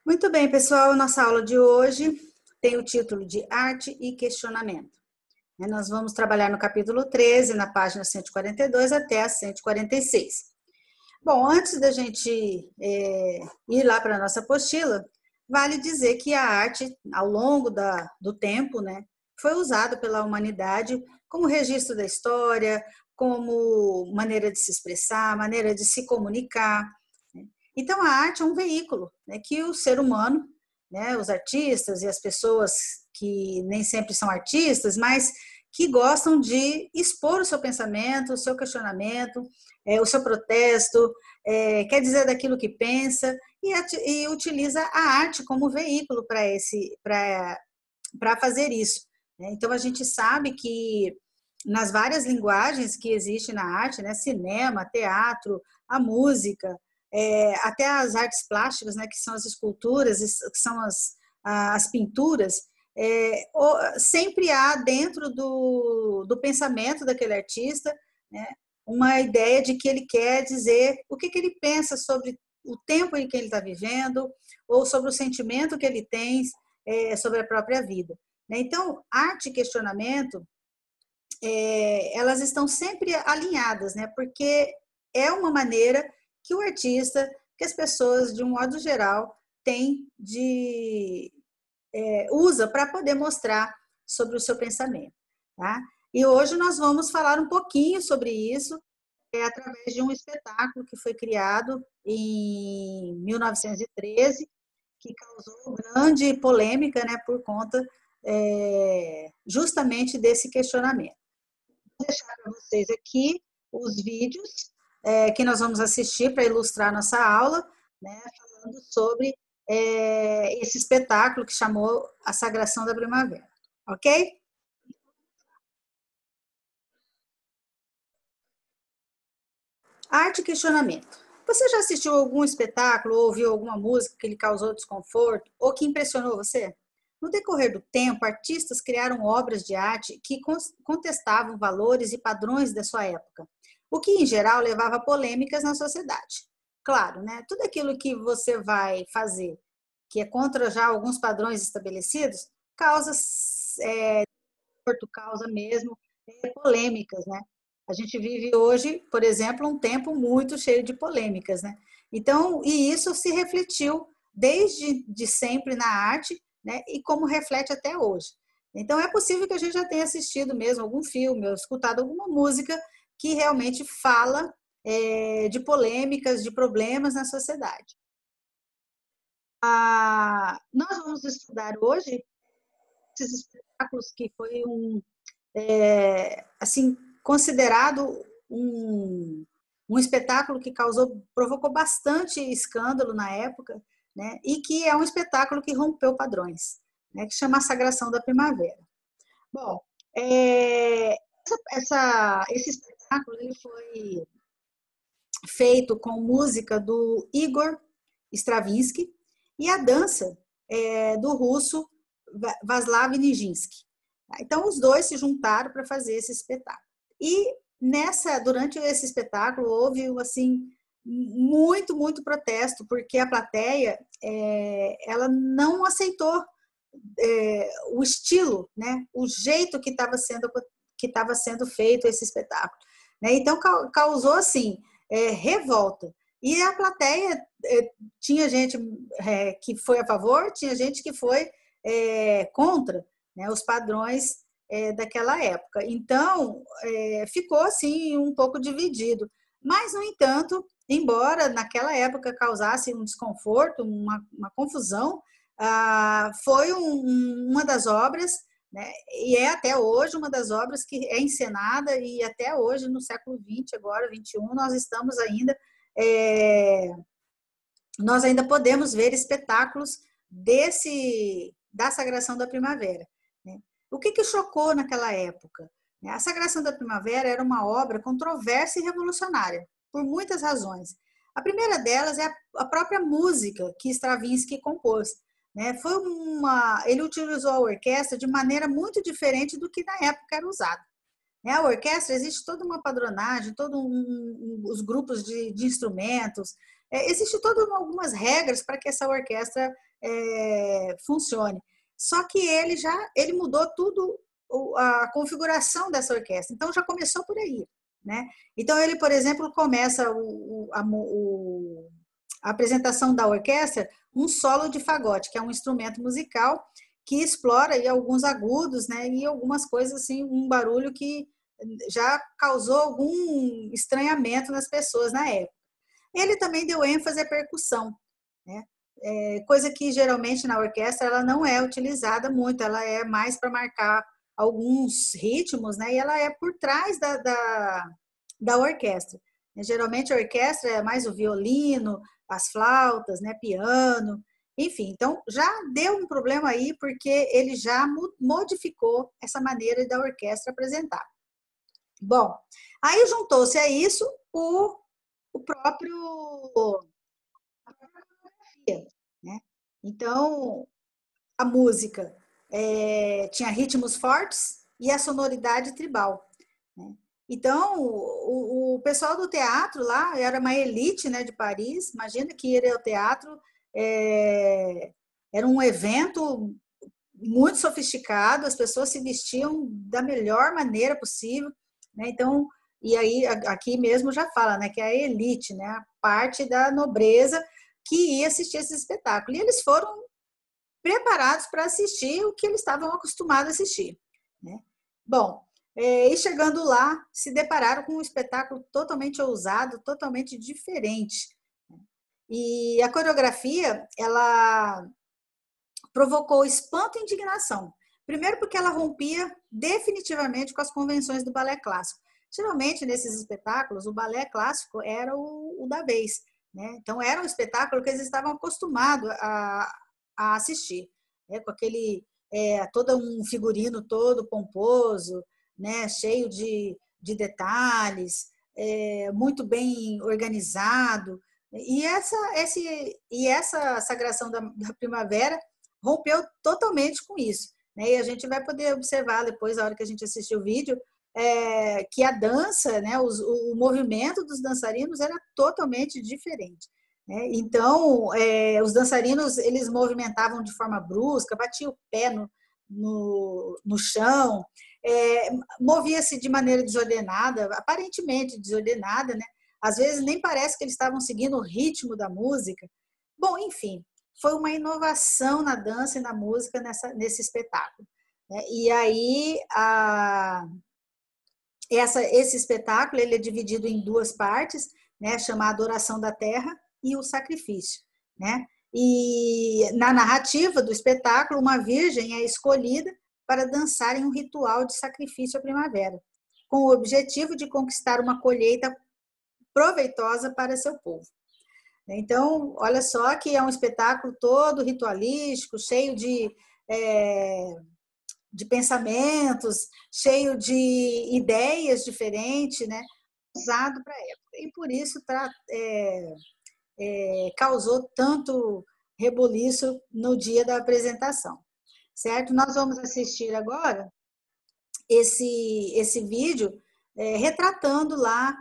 Muito bem, pessoal, nossa aula de hoje tem o título de Arte e Questionamento. Nós vamos trabalhar no capítulo 13, na página 142 até a 146. Bom, antes da gente ir lá para a nossa apostila, vale dizer que a arte, ao longo do tempo, foi usada pela humanidade como registro da história, como maneira de se expressar, maneira de se comunicar. Então, a arte é um veículo que o ser humano, os artistas e as pessoas que nem sempre são artistas, mas que gostam de expor o seu pensamento, o seu questionamento, o seu protesto, quer dizer daquilo que pensa, e utiliza a arte como veículo para fazer isso. Então, a gente sabe que nas várias linguagens que existem na arte, cinema, teatro, a música, até as artes plásticas, que são as esculturas, que são as pinturas, sempre há dentro do pensamento daquele artista, uma ideia de que ele quer dizer o que ele pensa sobre o tempo em que ele está vivendo, ou sobre o sentimento que ele tem sobre a própria vida. Então, arte e questionamento, elas estão sempre alinhadas, porque é uma maneira que o artista, que as pessoas, de um modo geral, usa para poder mostrar sobre o seu pensamento. Tá? E hoje nós vamos falar um pouquinho sobre isso, através de um espetáculo que foi criado em 1913, que causou grande polêmica, por conta justamente desse questionamento. Vou deixar para vocês aqui os vídeos que nós vamos assistir para ilustrar nossa aula, falando sobre esse espetáculo que chamou A Sagração da Primavera. Ok? Arte e questionamento. Você já assistiu algum espetáculo ou ouviu alguma música que lhe causou desconforto ou que impressionou você? No decorrer do tempo, artistas criaram obras de arte que contestavam valores e padrões da sua época, o que, em geral, levava a polêmicas na sociedade. Claro, tudo aquilo que você vai fazer, que é contra já alguns padrões estabelecidos, causa mesmo polêmicas, A gente vive hoje, por exemplo, um tempo muito cheio de polêmicas, Então, e isso se refletiu desde sempre na arte, e como reflete até hoje. Então, é possível que a gente já tenha assistido mesmo algum filme ou escutado alguma música que realmente fala de polêmicas, de problemas na sociedade. Nós vamos estudar hoje esses espetáculos que foi assim, considerado um espetáculo que provocou bastante escândalo na época, e que é um espetáculo que rompeu padrões, que chama A Sagração da Primavera. Bom, esse espetáculo ele foi feito com música do Igor Stravinsky e a dança do russo Vaslav Nijinsky. Então, os dois se juntaram para fazer esse espetáculo. E durante esse espetáculo houve assim muito protesto, porque a plateia ela não aceitou o estilo, o jeito que estava sendo feito esse espetáculo. Então, causou assim revolta. E a plateia tinha gente que foi a favor, tinha gente que foi contra os padrões daquela época. Então, ficou assim um pouco dividido. Mas, no entanto, embora naquela época causasse um desconforto, uma confusão, foi uma das obras, e é até hoje uma das obras que é encenada, e até hoje, no século XX, agora, XXI, nós ainda podemos ver espetáculos da Sagração da Primavera. O que chocou naquela época? A Sagração da Primavera era uma obra controversa e revolucionária, por muitas razões. A primeira delas é a própria música que Stravinsky compôs. Ele utilizou a orquestra de maneira muito diferente do que na época era usado. A orquestra, existe toda uma padronagem, todos os grupos de instrumentos, Existem todas algumas regras para que essa orquestra funcione. Só que ele mudou tudo, a configuração dessa orquestra. Então, já começou por aí, né? Então, ele, por exemplo, começa a apresentação da orquestra, um solo de fagote, que é um instrumento musical que explora aí alguns agudos, né? E algumas coisas assim, um barulho que já causou algum estranhamento nas pessoas na época. Ele também deu ênfase à percussão, né? Coisa que geralmente na orquestra ela não é utilizada muito, ela é mais para marcar alguns ritmos, né? E ela é por trás da orquestra. Geralmente a orquestra é mais o violino, as flautas, né? Piano, enfim. Então já deu um problema aí porque ele já modificou essa maneira da orquestra apresentar. Bom, aí juntou-se a isso o próprio né? Então, a música tinha ritmos fortes e a sonoridade tribal. Né? Então, o pessoal do teatro lá era uma elite, né, de Paris. Imagina que ir ao teatro era um evento muito sofisticado, as pessoas se vestiam da melhor maneira possível. Né? Então, e aí aqui mesmo já fala, né, que é a elite, né, a parte da nobreza que ia assistir esse espetáculo. E eles foram preparados para assistir o que eles estavam acostumados a assistir. Né? Bom, e chegando lá, se depararam com um espetáculo totalmente ousado, totalmente diferente. E a coreografia, ela provocou espanto e indignação. Primeiro porque ela rompia definitivamente com as convenções do balé clássico. Geralmente, nesses espetáculos, o balé clássico era o da vez. Né? Então, era um espetáculo que eles estavam acostumados a assistir, né? Com aquele todo um figurino todo pomposo, né? Cheio de detalhes, muito bem organizado. E essa sagração da primavera rompeu totalmente com isso. Né? E a gente vai poder observar depois, na hora que a gente assistir o vídeo, que a dança, né, o movimento dos dançarinos era totalmente diferente. Né? Então, os dançarinos, eles movimentavam de forma brusca, batiam o pé no chão, movia-se de maneira desordenada, aparentemente desordenada, né? Às vezes nem parece que eles estavam seguindo o ritmo da música. Bom, enfim, foi uma inovação na dança e na música nesse espetáculo. Né? E aí, esse espetáculo ele é dividido em duas partes, né, chamada Adoração da Terra e o Sacrifício. Né? E na narrativa do espetáculo, uma virgem é escolhida para dançar em um ritual de sacrifício à primavera, com o objetivo de conquistar uma colheita proveitosa para seu povo. Então, olha só que é um espetáculo todo ritualístico, cheio de pensamentos, cheio de ideias diferentes, né? Usado para a época. E por isso causou tanto rebuliço no dia da apresentação. Certo? Nós vamos assistir agora esse vídeo retratando lá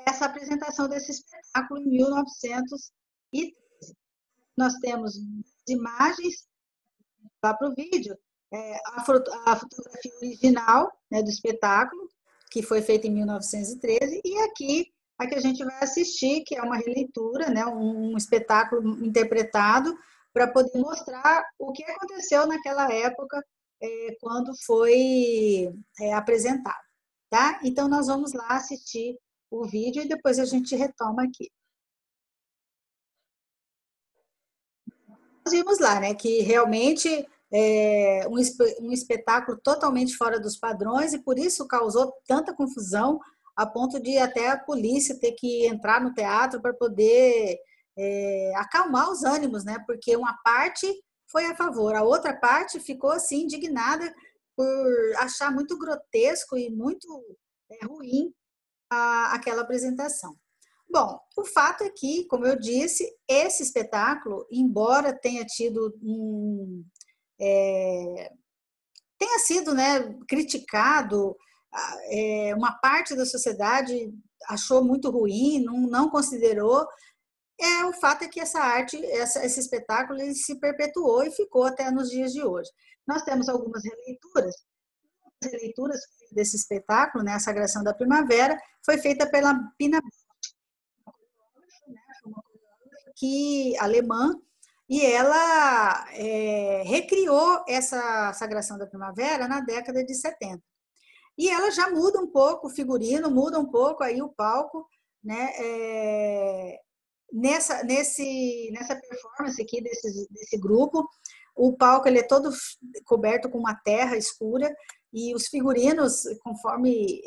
essa apresentação desse espetáculo em 1913. Nós temos imagens lá para o vídeo, a fotografia original, né, do espetáculo, que foi feita em 1913, e aqui a que a gente vai assistir, que é uma releitura, né, um espetáculo interpretado para poder mostrar o que aconteceu naquela época quando foi apresentado. Tá? Então, nós vamos lá assistir o vídeo e depois a gente retoma aqui. Nós vimos lá, né, que realmente um espetáculo totalmente fora dos padrões e por isso causou tanta confusão a ponto de até a polícia ter que entrar no teatro para poder acalmar os ânimos, né? Porque uma parte foi a favor, a outra parte ficou assim indignada por achar muito grotesco e muito ruim aquela apresentação. Bom, o fato é que, como eu disse, esse espetáculo, embora tenha tido tenha sido, né, criticado, uma parte da sociedade achou muito ruim, não considerou, o fato é que essa arte, esse espetáculo, ele se perpetuou e ficou até nos dias de hoje. Nós temos algumas releituras desse espetáculo, né, a Sagração da Primavera, foi feita pela Pina, que alemã, e ela recriou essa Sagração da Primavera na década de 70. E ela já muda um pouco o figurino, muda um pouco aí o palco, né? Nessa performance aqui desse grupo, o palco ele é todo coberto com uma terra escura e os figurinos, conforme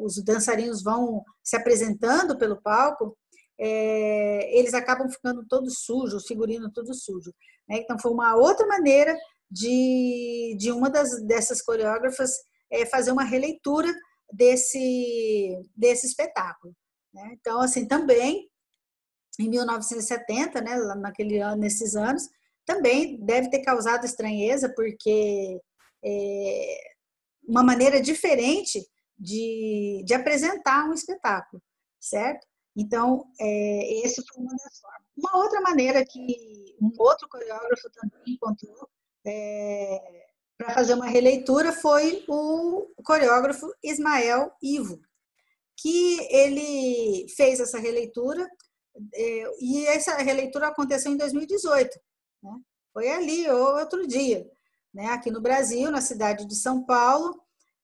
os dançarinos vão se apresentando pelo palco, eles acabam ficando todos sujos, o figurino todo sujo. Né? Então, foi uma outra maneira de uma dessas coreógrafas fazer uma releitura desse espetáculo. Né? Então, assim, também, em 1970, né, naquele ano, nesses anos, também deve ter causado estranheza, porque uma maneira diferente de apresentar um espetáculo, certo? Então, esse foi uma das formas. Uma outra maneira que um outro coreógrafo também encontrou para fazer uma releitura foi o coreógrafo Ismael Ivo, que ele fez essa releitura, e essa releitura aconteceu em 2018, né? Foi ali, outro dia, né? Aqui no Brasil, na cidade de São Paulo,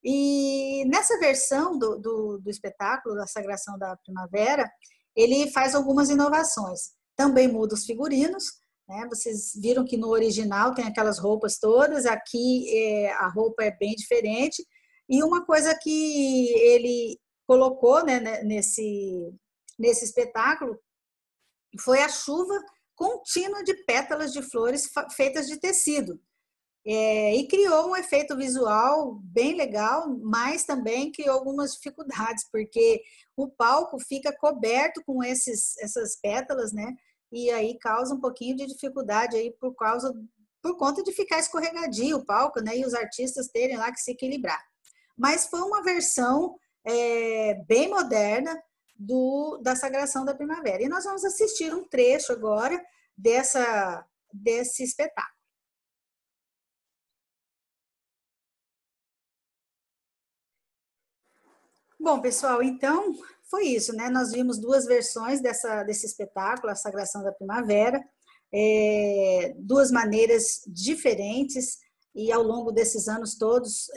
e nessa versão do espetáculo da Sagração da Primavera, ele faz algumas inovações. Também muda os figurinos, né? Vocês viram que no original tem aquelas roupas todas, aqui a roupa é bem diferente. E uma coisa que ele colocou, né, nesse espetáculo foi a chuva contínua de pétalas de flores feitas de tecido. E criou um efeito visual bem legal, mas também criou algumas dificuldades, porque o palco fica coberto com essas pétalas, né? E aí causa um pouquinho de dificuldade aí por conta de ficar escorregadio o palco, né? E os artistas terem lá que se equilibrar. Mas foi uma versão bem moderna da Sagração da Primavera. E nós vamos assistir um trecho agora desse espetáculo. Bom, pessoal, então foi isso, né? Nós vimos duas versões desse espetáculo, a Sagração da Primavera, duas maneiras diferentes, e ao longo desses anos todos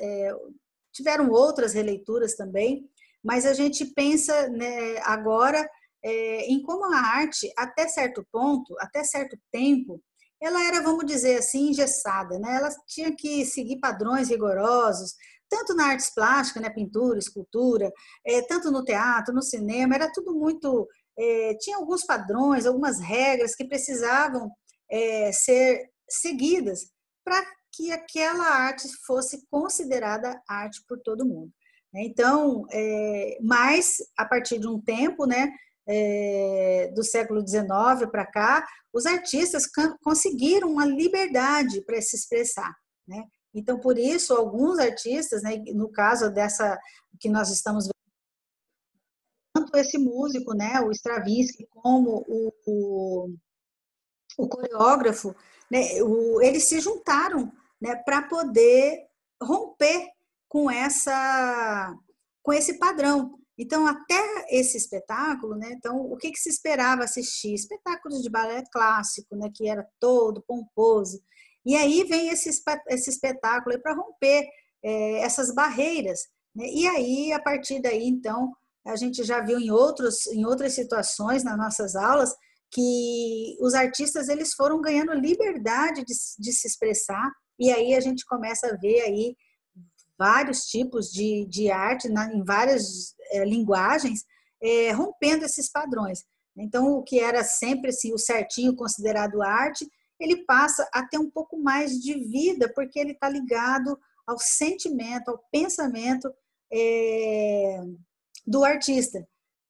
tiveram outras releituras também, mas a gente pensa, né, agora em como a arte, até certo ponto, até certo tempo, ela era, vamos dizer assim, engessada, né? Ela tinha que seguir padrões rigorosos, tanto na artes plásticas, né, pintura, escultura, tanto no teatro, no cinema, era tudo muito... tinha alguns padrões, algumas regras que precisavam ser seguidas para que aquela arte fosse considerada arte por todo mundo. Então, mas a partir de um tempo, né, do século XIX para cá, os artistas conseguiram uma liberdade para se expressar, né? Então, por isso, alguns artistas, né, no caso dessa que nós estamos vendo, tanto esse músico, né, o Stravinsky, como o coreógrafo, né, eles se juntaram, né, para poder romper com esse padrão. Então, até esse espetáculo, né, então, o que se esperava assistir? Espetáculos de balé clássico, né, que era todo pomposo. E aí vem esse espetáculo para romper essas barreiras. Né? E aí, a partir daí, então, a gente já viu em outras situações nas nossas aulas que os artistas eles foram ganhando liberdade de se expressar, e aí a gente começa a ver aí vários tipos de arte em várias linguagens, rompendo esses padrões. Então, o que era sempre assim, o certinho considerado arte, ele passa a ter um pouco mais de vida, porque ele está ligado ao sentimento, ao pensamento do artista.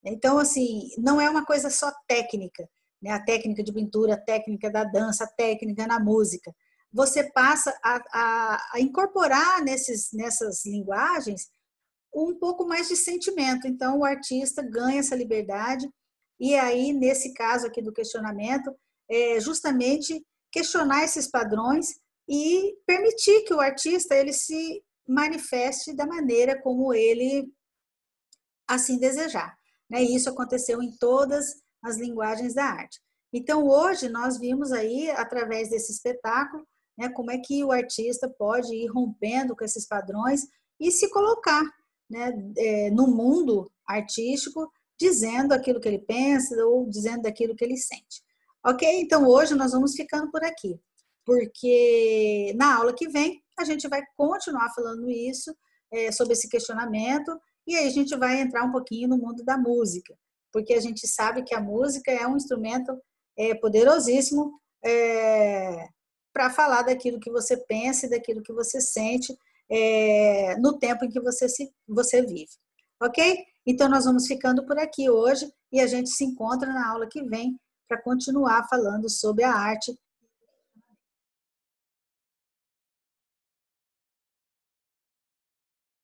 Então, assim, não é uma coisa só técnica, né? A técnica de pintura, a técnica da dança, a técnica na música. Você passa a incorporar nessas linguagens um pouco mais de sentimento. Então, o artista ganha essa liberdade, e aí, nesse caso aqui do questionamento, é justamente questionar esses padrões e permitir que o artista ele se manifeste da maneira como ele assim desejar. Né? E isso aconteceu em todas as linguagens da arte. Então, hoje, nós vimos aí, através desse espetáculo, né, como é que o artista pode ir rompendo com esses padrões e se colocar, né, no mundo artístico, dizendo aquilo que ele pensa ou dizendo aquilo que ele sente. Ok? Então, hoje nós vamos ficando por aqui, porque na aula que vem a gente vai continuar falando isso, sobre esse questionamento, e aí a gente vai entrar um pouquinho no mundo da música, porque a gente sabe que a música é um instrumento poderosíssimo para falar daquilo que você pensa e daquilo que você sente no tempo em que você vive. Ok? Então, nós vamos ficando por aqui hoje e a gente se encontra na aula que vem para continuar falando sobre a arte